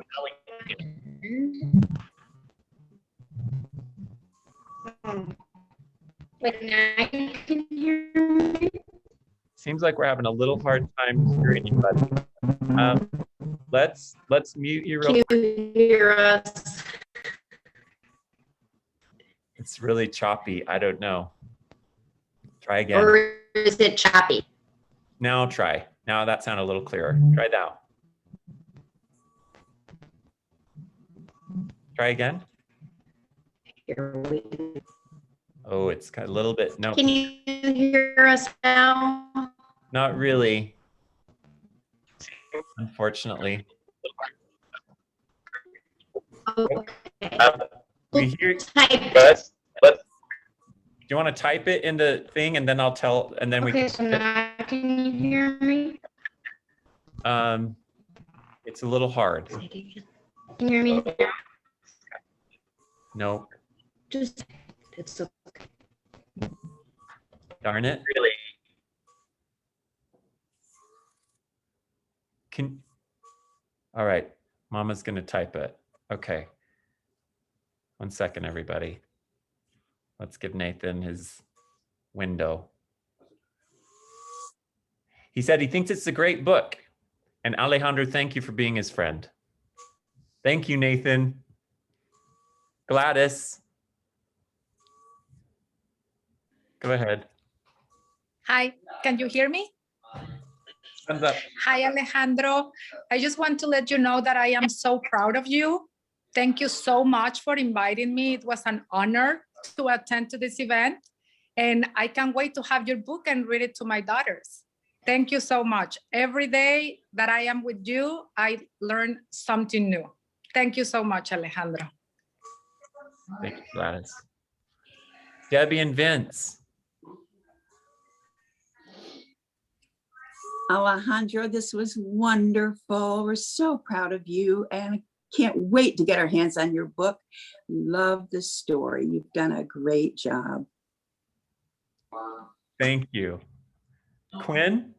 but now you can hear me. Seems like we're having a little hard time hearing you, buddy. Let's mute you real quick. Can you hear us? It's really choppy. I don't know. Try again. Or is it choppy? Now try. Now that sounded a little clearer. Try now. Try again. Here we go. Oh, it's got a little bit, no, Can you hear us now? not really, unfortunately. Okay. We hear, Type. do you want to type it in the thing and then I'll tell, and then we Okay, can. so now can you hear me? It's a little hard. Can you hear me now? No, Just, it's okay. darn it. Really? All right, Mama's gonna type it. Okay. 1 second, everybody. Let's give Nathan his window. He said he thinks it's a great book. And Alejandro, thank you for being his friend. Thank you, Nathan. Gladys. Go ahead. Hi, can you hear me? Thumbs up. Hi, Alejandro. I just want to let you know that I am so proud of you. Thank you so much for inviting me. It was an honor to attend to this event. And I can't wait to have your book and read it to my daughters. Thank you so much. Every day that I am with you, I learn something new. Thank you so much, Alejandro. Thank you, Gladys. Debbie and Vince. Alejandro, this was wonderful. We're so proud of you and can't wait to get our hands on your book. Love the story. You've done a great job. Thank you. Quinn?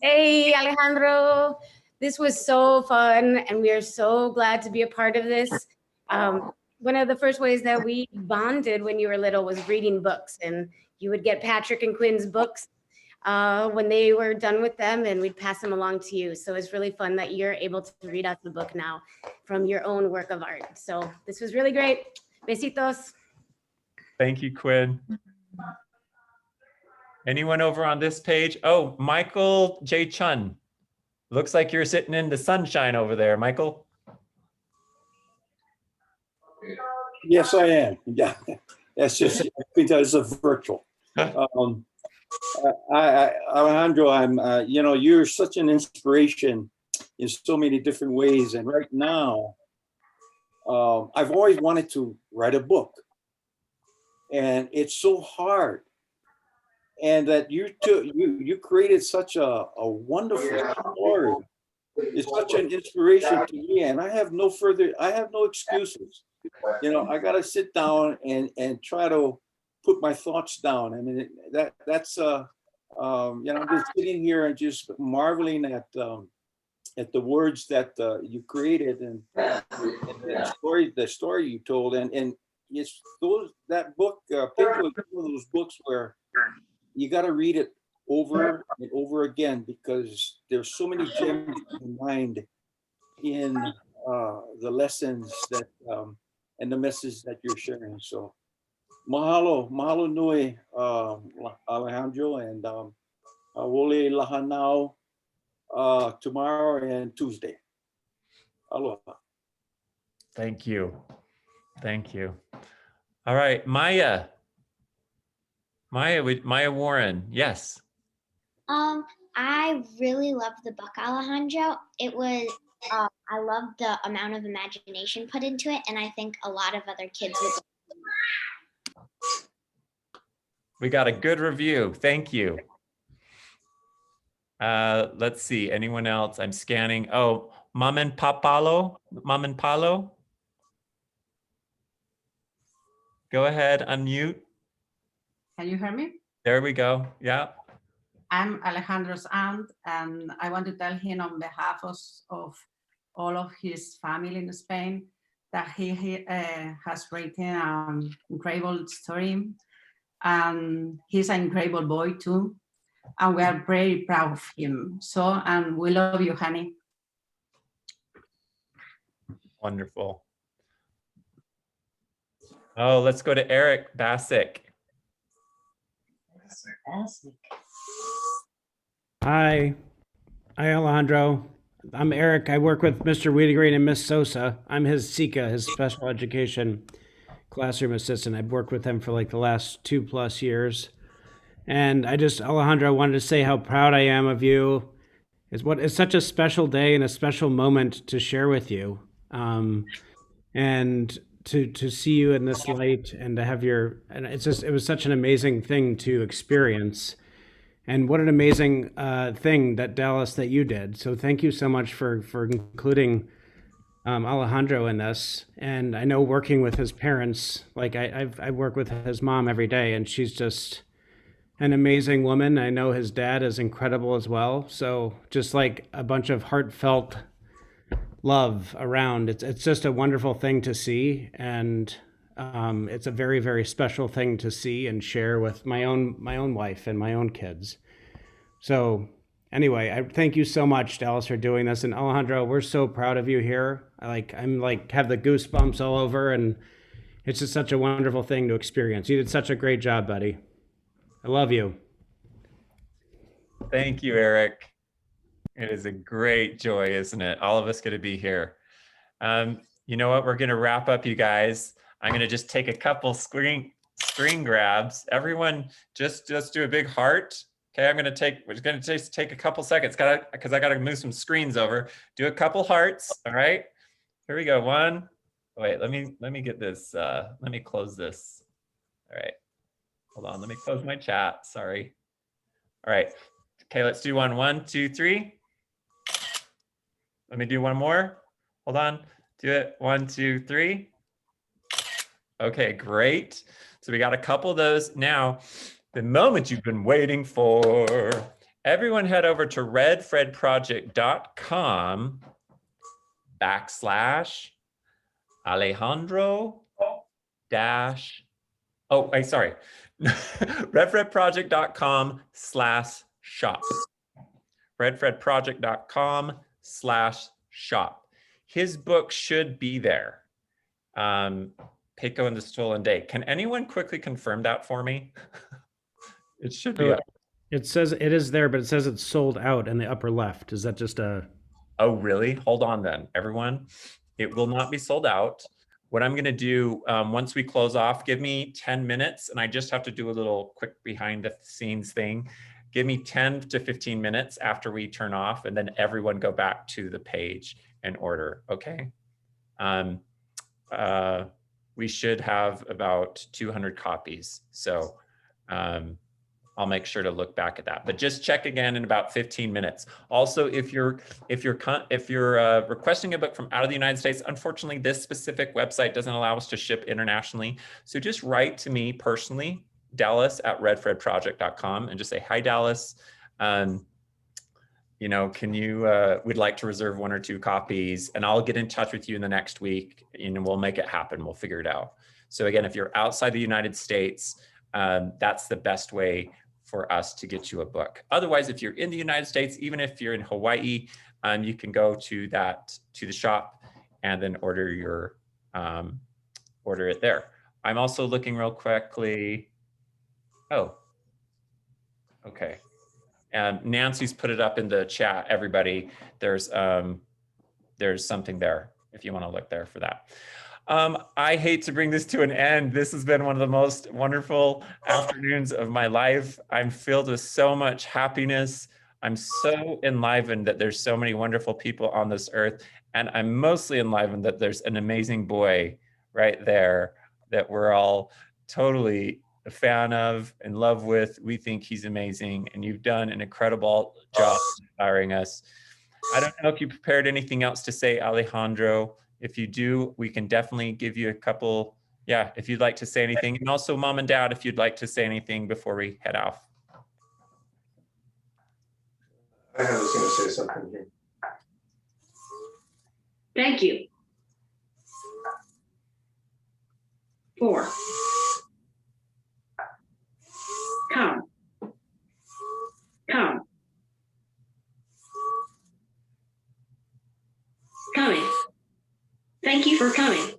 Hey, Alejandro. This was so fun, and we are so glad to be a part of this. One of the first ways that we bonded when you were little was reading books, and you would get Patrick and Quinn's books when they were done with them, and we'd pass them along to you. So it's really fun that you're able to read us the book now from your own work of art. So this was really great. Besitos. Thank you, Quinn. Anyone over on this page? Oh, Michael J. Chun. Looks like you're sitting in the sunshine over there, Michael. Yes, I am. Yeah, that's just because of virtual. Alejandro, I'm. You're such an inspiration in so many different ways, and right now, I've always wanted to write a book, and it's so hard. And that you created such a wonderful story. It's such an inspiration to me, and I have no excuses. I got to sit down and try to put my thoughts down. I mean, that's I'm just sitting here and just marveling at the words that you created and the story you told, and it's that book. Pinto is one of those books where you got to read it over and over again because there's so many gems to find in the lessons that and the message that you're sharing. So mahalo nui, Alejandro, and wole lahanau tomorrow and Tuesday. Aloha. Thank you. Thank you. All right, Maya. Maya Warren, yes. I really loved the book, Alejandro. It was, I loved the amount of imagination put into it, and I think a lot of other kids would. We got a good review. Thank you. Let's see, anyone else? I'm scanning. Oh, Mamen Palo. Go ahead, unmute. Can you hear me? There we go. Yeah. I'm Alejandro's aunt, and I want to tell him on behalf of all of his family in Spain that he has written an incredible story. He's an incredible boy too, and we are very proud of him. So, and we love you, honey. Wonderful. Oh, let's go to Eric Bassick. Hi, Alejandro. I'm Eric. I work with Mr. Wiedegreen and Miss Sosa. I'm his SICA, his special education classroom assistant. I've worked with him for like the last 2+ years. And Alejandro, I wanted to say how proud I am of you. It's such a special day and a special moment to share with you. And to see you in this light and to have and it was such an amazing thing to experience. And what an amazing thing that Dallas that you did. So thank you so much for including Alejandro in this. And I know working with his parents, like I work with his mom every day, and she's just an amazing woman. I know his dad is incredible as well. So just like a bunch of heartfelt love around. It's just a wonderful thing to see, and it's a very, very special thing to see and share with my own wife and my own kids. So anyway, I thank you so much, Dallas, for doing this. And Alejandro, we're so proud of you here. I'm have the goosebumps all over, and it's just such a wonderful thing to experience. You did such a great job, buddy. I love you. Thank you, Eric. It is a great joy, isn't it? All of us going to be here. You know what? We're going to wrap up, you guys. I'm going to just take a couple screen grabs. Everyone, just do a big heart. Okay, we're going to take a couple seconds, because I got to move some screens over. Do a couple hearts. All right. Here we go. One. Wait, let me get this. Let me close this. All right. Hold on. Let me close my chat. Sorry. All right. Okay, let's do one. 1, 2, 3. Let me do one more. Hold on. Do it. 1, 2, 3. Okay, great. So we got a couple of those. Now, the moment you've been waiting for. Everyone head over to redfredproject.com /Alejandro dash. Oh, wait, sorry. redfredproject.com/shop. redfredproject.com/shop. His book should be there. Pico and the Stolen Day. Can anyone quickly confirm that for me? It should be. It says it is there, but it says it's sold out in the upper left. Is that just a... Oh, really? Hold on then, everyone. It will not be sold out. What I'm going to do, once we close off, give me 10 minutes, and I just have to do a little quick behind the scenes thing. Give me 10 to 15 minutes after we turn off, and then everyone go back to the page and order, okay? We should have about 200 copies. So I'll make sure to look back at that, but just check again in about 15 minutes. Also, if you're requesting a book from out of the United States, unfortunately, this specific website doesn't allow us to ship internationally. So just write to me personally, Dallas at redfredproject.com, and just say, hi, Dallas. You know, we'd like to reserve 1 or 2 copies, and I'll get in touch with you in the next week, and we'll make it happen. We'll figure it out. So again, if you're outside the United States, that's the best way for us to get you a book. Otherwise, if you're in the United States, even if you're in Hawaii, you can go to the shop and then order it there. I'm also looking real quickly. Oh, okay. Nancy's put it up in the chat, everybody. There's something there if you want to look there for that. I hate to bring this to an end. This has been one of the most wonderful afternoons of my life. I'm filled with so much happiness. I'm so enlivened that there's so many wonderful people on this earth. And I'm mostly enlivened that there's an amazing boy right there that we're all totally a fan of, in love with. We think he's amazing, and you've done an incredible job inspiring us. I don't know if you prepared anything else to say, Alejandro. If you do, we can definitely give you a couple, if you'd like to say anything. And also Mom and Dad, if you'd like to say anything before we head off. I was going to say something here. Thank you. 4. Come. Coming. Thank you for coming.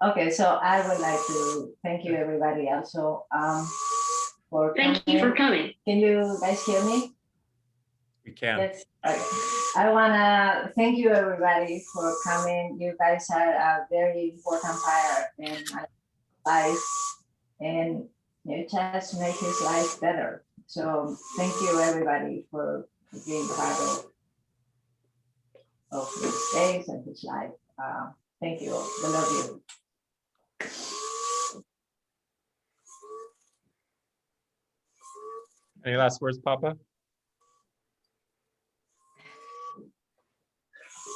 Okay, so I would like to thank you, everybody. Also, for Thank you for coming. Can you guys hear me? We can. Yes. Okay. I wanna thank you everybody for coming. You guys are a very important part in my life, and you just make his life better. So thank you everybody for being part of his days and his life. Thank you. I love you. Any last words, Papa?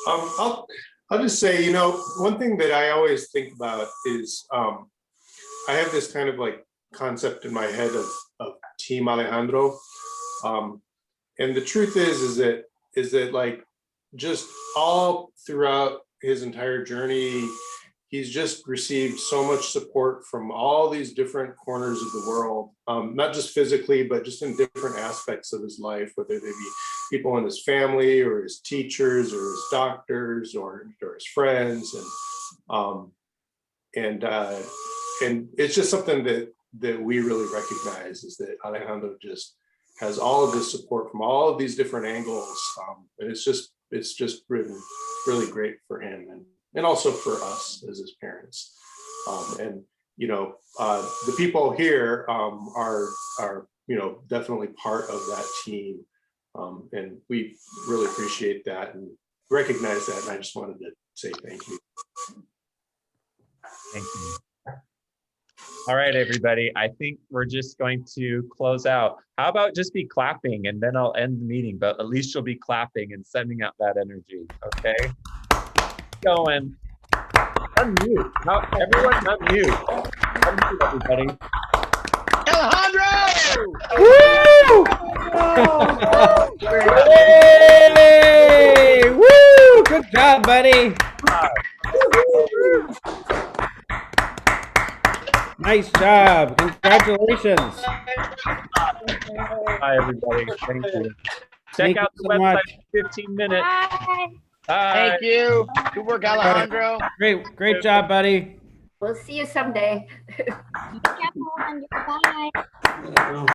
I'll just say, you know, one thing that I always think about is I have this kind of like concept in my head of Team Alejandro. And the truth is that like just all throughout his entire journey, he's just received so much support from all these different corners of the world, not just physically, but just in different aspects of his life, whether they be people in his family or his teachers or his doctors or his friends. And it's just something that we really recognize is that Alejandro just has all of this support from all of these different angles. And it's just been really great for him and also for us as his parents. And, you know, the people here are, you know, definitely part of that team. And we really appreciate that and recognize that. And I just wanted to say thank you. Thank you. All right, everybody. I think we're just going to close out. How about just be clapping and then I'll end the meeting, but at least you'll be clapping and sending out that energy, okay? Going. Unmute. Now, everyone unmute. Unmute, everybody. Alejandro! Yay! Woo! Good job, buddy. Nice job. Congratulations. Bye, everybody. Thank you. Thank Check out you the so website much. in 15 minutes. Bye. Bye. Thank you. Good work, Alejandro. Great job, buddy. We'll see you someday. Be careful, Alejandro. Bye.